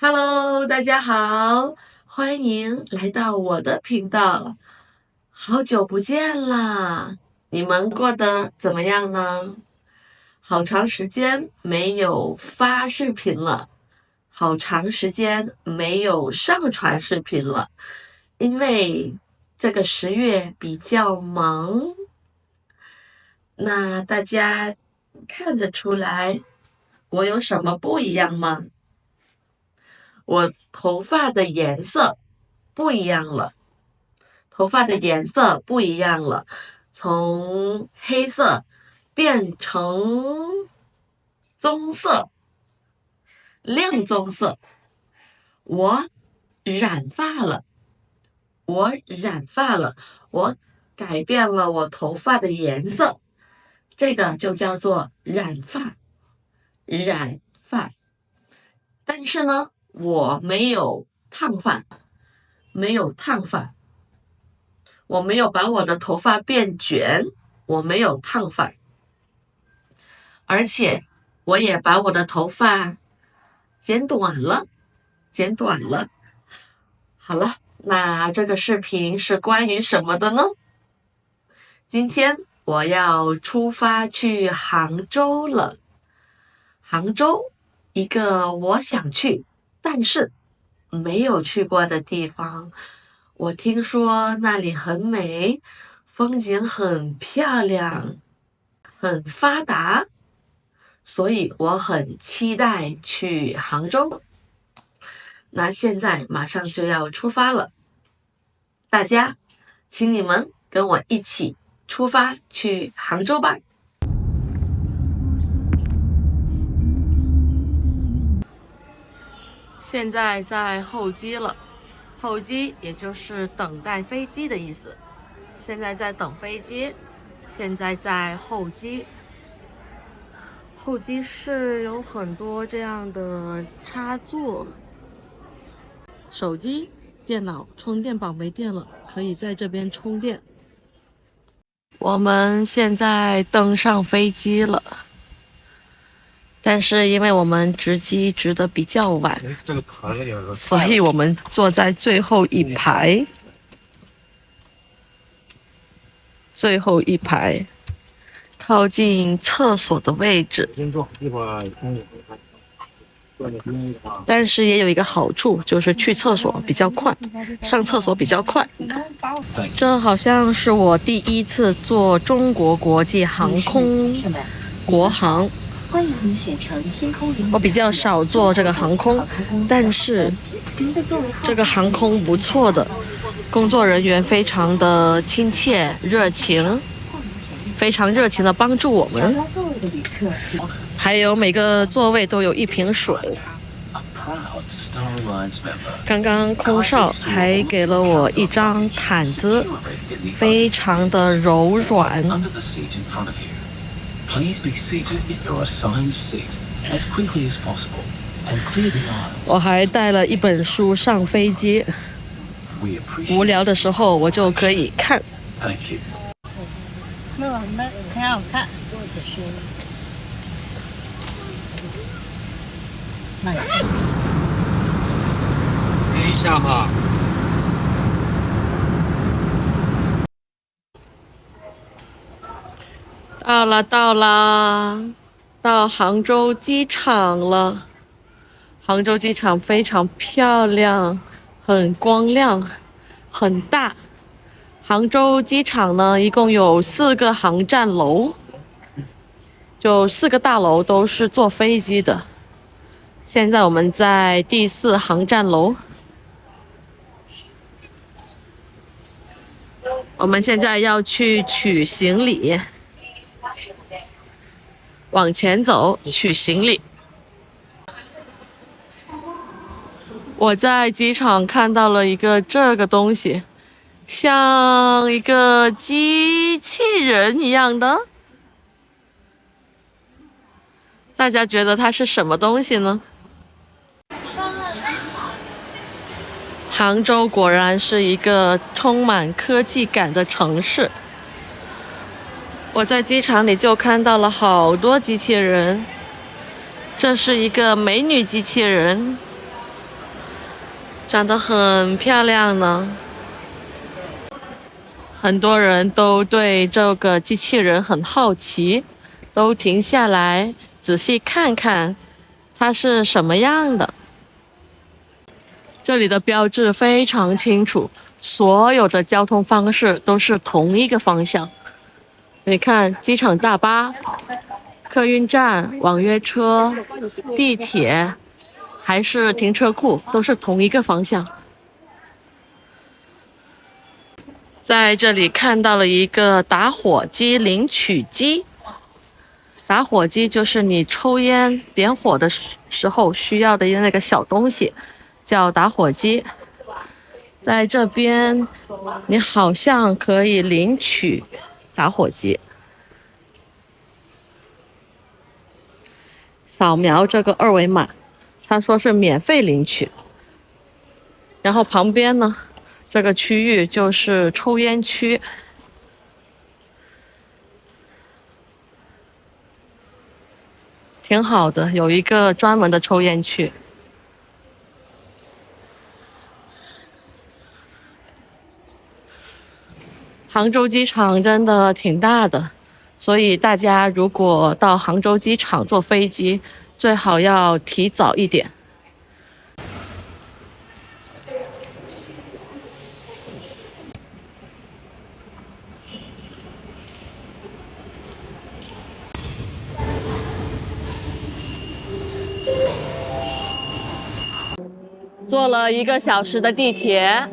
Hello，大家好，欢迎来到我的频道。好久不见啦，你们过得怎么样呢？好长时间没有发视频了，好长时间没有上传视频了，因为这个10月比较忙。那大家看得出来我有什么不一样吗？我头发的颜色不一样了，头发的颜色不一样了，从黑色变成棕色，亮棕色。我染发了，我改变了我头发的颜色，这个就叫做染发。染发，但是呢，我没有烫发，没有烫发，我没有把我的头发变卷，我没有烫发，而且我也把我的头发剪短了，剪短了。好了，那这个视频是关于什么的呢？今天我要出发去杭州了。杭州，一个我想去，但是没有去过的地方。我听说那里很美，风景很漂亮，很发达，所以我很期待去杭州。那现在马上就要出发了，大家，请你们跟我一起出发去杭州吧。现在在候机了，候机也就是等待飞机的意思。现在在等飞机，现在在候机。候机室有很多这样的插座，手机、电脑充电宝没电了，可以在这边充电。我们现在登上飞机了。但是因为我们值机值得比较晚，所以我们坐在最后一排，最后一排，靠近厕所的位置。但是也有一个好处，就是去厕所比较快，上厕所比较快。这好像是我第一次坐中国国际航空国航。欢迎您选乘星空我比较少坐这个航空，但是这个航空不错的，工作人员非常的亲切热情，非常热情的帮助我们，还有每个座位都有一瓶水。刚刚空少还给了我一张毯子，非常的柔软。我还带了一本书上飞机，无聊的时候我就可以看。那很好看。等一下哈。到了，到杭州机场了。杭州机场非常漂亮，很光亮，很大。杭州机场呢，一共有4个航站楼，就4个大楼都是坐飞机的。现在我们在第4航站楼。我们现在要去取行李。往前走，取行李。我在机场看到了一个这个东西，像一个机器人一样的。大家觉得它是什么东西呢？杭州果然是一个充满科技感的城市。我在机场里就看到了好多机器人，这是一个美女机器人，长得很漂亮呢。很多人都对这个机器人很好奇，都停下来仔细看看它是什么样的。这里的标志非常清楚，所有的交通方式都是同一个方向。你看，机场大巴、客运站、网约车、地铁，还是停车库，都是同一个方向。在这里看到了一个打火机领取机。打火机就是你抽烟点火的时候需要的那个小东西，叫打火机。在这边，你好像可以领取打火机，扫描这个二维码，他说是免费领取。然后旁边呢，这个区域就是抽烟区。挺好的，有一个专门的抽烟区。杭州机场真的挺大的，所以大家如果到杭州机场坐飞机，最好要提早一点。坐了1个小时的地铁，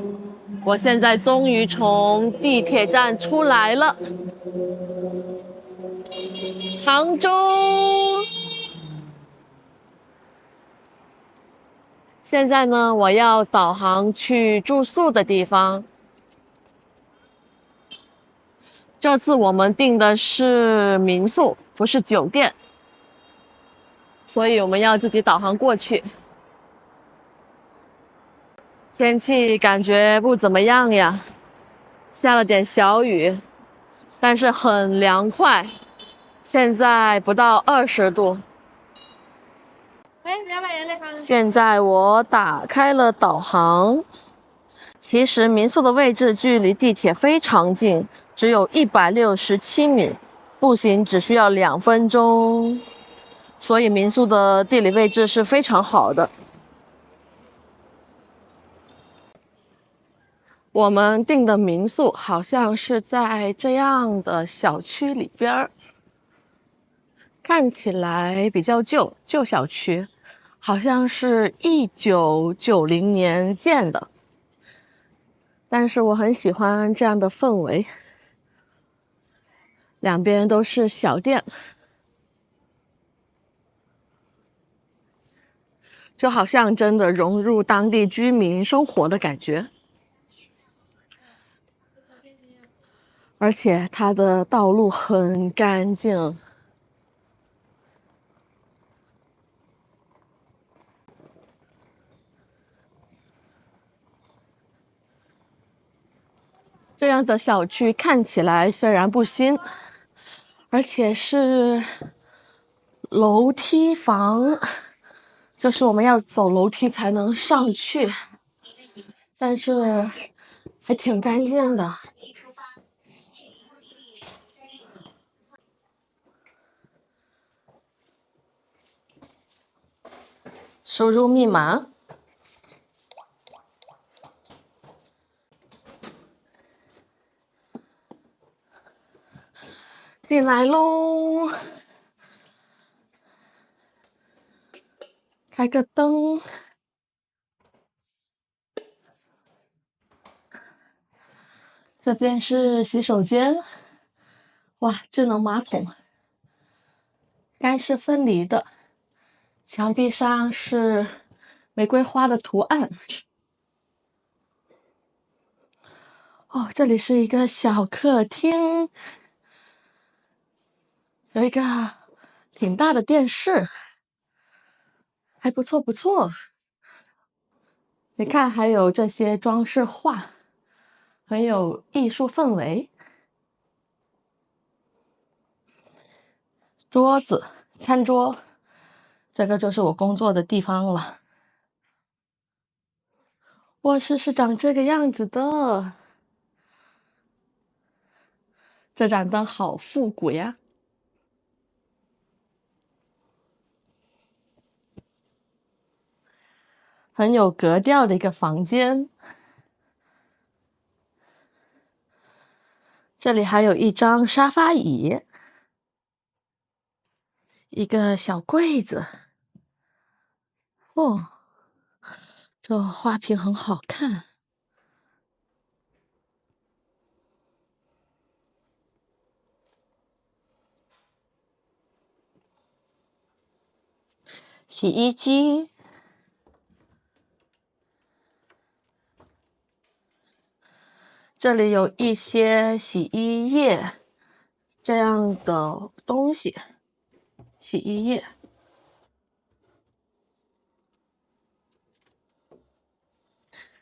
我现在终于从地铁站出来了。杭州，现在呢，我要导航去住宿的地方。这次我们订的是民宿，不是酒店，所以我们要自己导航过去。天气感觉不怎么样呀，下了点小雨，但是很凉快，现在不到20度。现在我打开了导航，其实民宿的位置距离地铁非常近，只有167米，步行只需要2分钟，所以民宿的地理位置是非常好的。我们订的民宿好像是在这样的小区里边，看起来比较旧小区，好像是1990年建的，但是我很喜欢这样的氛围，两边都是小店，就好像真的融入当地居民生活的感觉。而且它的道路很干净。这样的小区看起来虽然不新，而且是楼梯房，就是我们要走楼梯才能上去，但是还挺干净的。输入密码。进来喽，开个灯。这边是洗手间，哇，智能马桶，干湿分离的，墙壁上是玫瑰花的图案。哦，这里是一个小客厅，有一个挺大的电视，还不错不错。你看，还有这些装饰画，很有艺术氛围。桌子，餐桌，这个就是我工作的地方了。卧室是长这个样子的，这盏灯好复古呀。很有格调的一个房间。这里还有一张沙发椅，一个小柜子。哦，这花瓶很好看。洗衣机。这里有一些洗衣液这样的东西，洗衣液。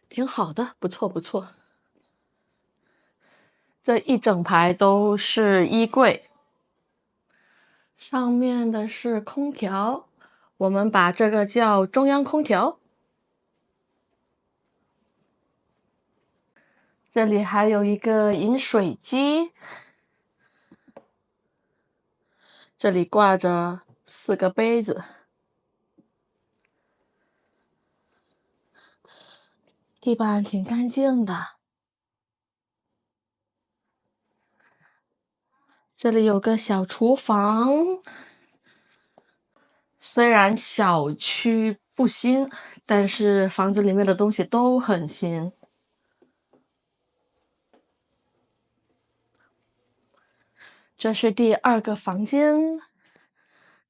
挺好的，不错不错。这一整排都是衣柜，上面的是空调，我们把这个叫中央空调。这里还有一个饮水机，这里挂着4个杯子。地板挺干净的。这里有个小厨房，虽然小区不新，但是房子里面的东西都很新。这是第2个房间，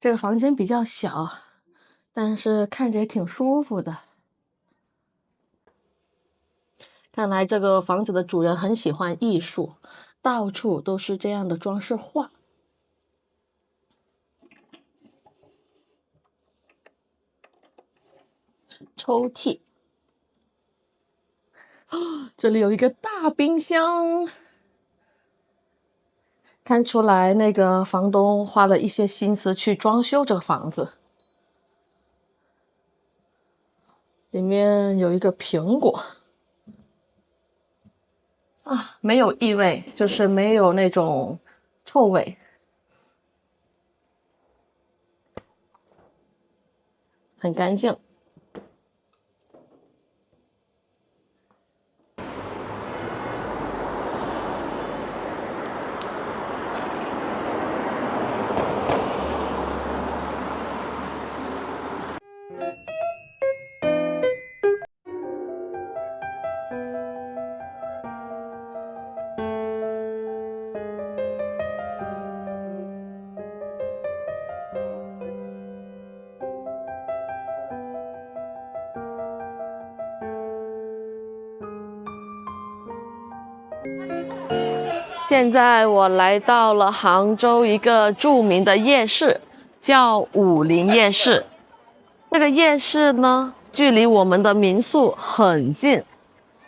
这个房间比较小，但是看着也挺舒服的。看来这个房子的主人很喜欢艺术，到处都是这样的装饰画。抽屉，这里有一个大冰箱，看出来那个房东花了一些心思去装修这个房子。里面有一个苹果。啊，没有异味，就是没有那种臭味，很干净。现在我来到了杭州一个著名的夜市，叫武林夜市。这个夜市呢，距离我们的民宿很近，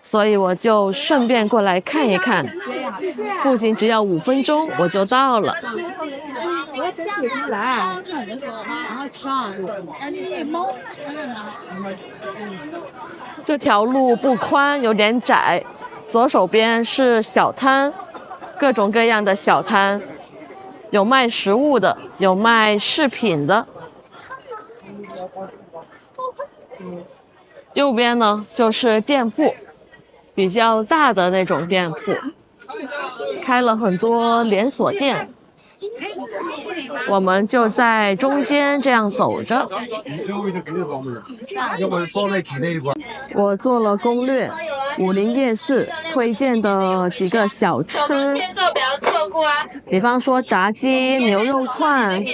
所以我就顺便过来看一看。步行只要5分钟我就到了。这条路不宽，有点窄，左手边是小摊，各种各样的小摊，有卖食物的，有卖饰品的。右边呢就是店铺，比较大的那种店铺，开了很多连锁店。我们就在中间这样走着。我做了攻略，武林夜市推荐的几个小吃，比方说炸鸡、牛肉串，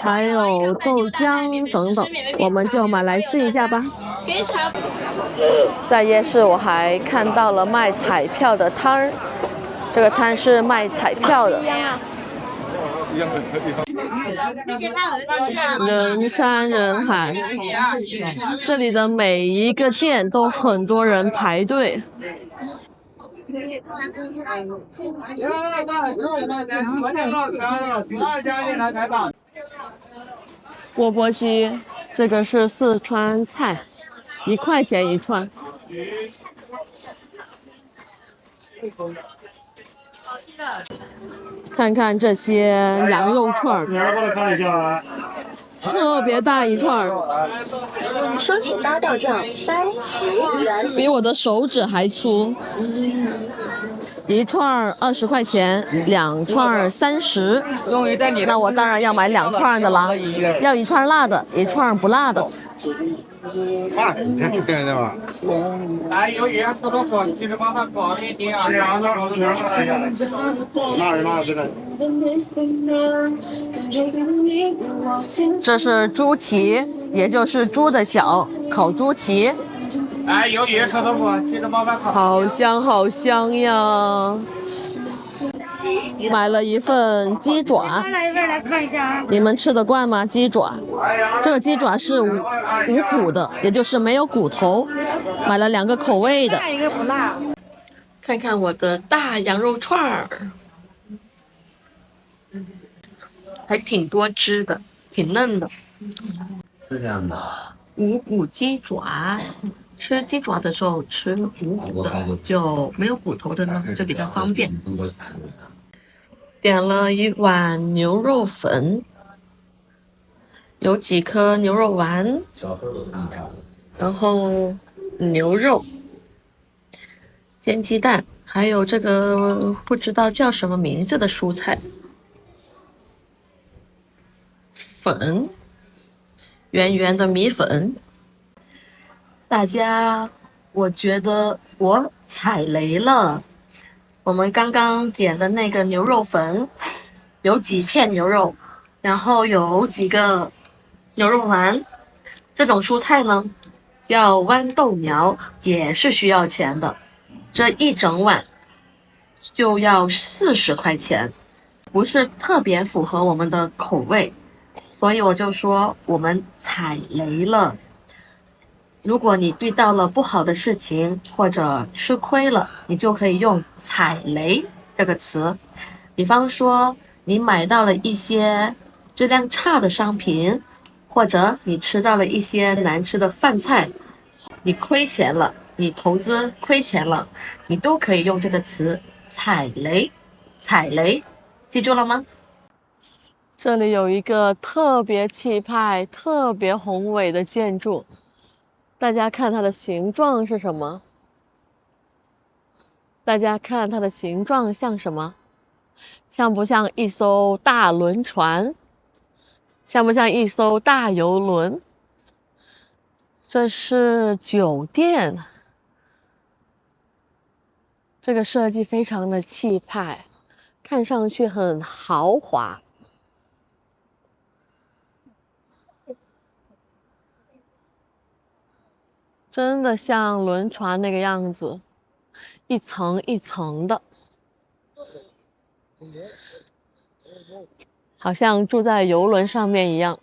还有豆浆等等，我们就买来试一下吧。在夜市我还看到了卖彩票的摊儿，这个摊是卖彩票的。人山人海，这里的每一个店都很多人排队。钵钵鸡，这个是四川菜，1块钱一串。看看这些羊肉串儿，特别大一串儿，申请搭到账30元，比我的手指还粗。一串20块钱，2串30。那我当然要买2串的啦，要1串辣的，1串不辣的。辣的，你看这干的吧？来，有盐吃多少，记得把它搞一点啊。辣这个。这是猪蹄，也就是猪的脚，烤猪蹄。来，有盐吃多少，记得把它烤。好香好香呀！买了一份鸡爪，来看一下啊。你们吃得惯吗？鸡爪，这个鸡爪是无骨的，也就是没有骨头。买了2个口味的，一个不辣。看看我的大羊肉串儿，还挺多汁的，挺嫩的。是这样的。无骨鸡爪，吃鸡爪的时候吃无骨的，就没有骨头的呢，就比较方便。点了1碗牛肉粉，有几颗牛肉丸，然后牛肉、煎鸡蛋，还有这个不知道叫什么名字的蔬菜，粉，圆圆的米粉。大家，我觉得我踩雷了。我们刚刚点的那个牛肉粉，有几片牛肉，然后有几个牛肉丸。这种蔬菜呢，叫豌豆苗，也是需要钱的。这一整碗就要40块钱，不是特别符合我们的口味，所以我就说我们踩雷了。如果你遇到了不好的事情或者吃亏了，你就可以用踩雷这个词。比方说你买到了一些质量差的商品，或者你吃到了一些难吃的饭菜，你亏钱了，你投资亏钱了，你都可以用这个词踩雷。踩雷，记住了吗？这里有一个特别气派、特别宏伟的建筑，大家看它的形状是什么？大家看它的形状像什么？像不像一艘大轮船？像不像一艘大游轮？这是酒店，这个设计非常的气派，看上去很豪华。真的像轮船那个样子，一层一层的，好像住在游轮上面一样。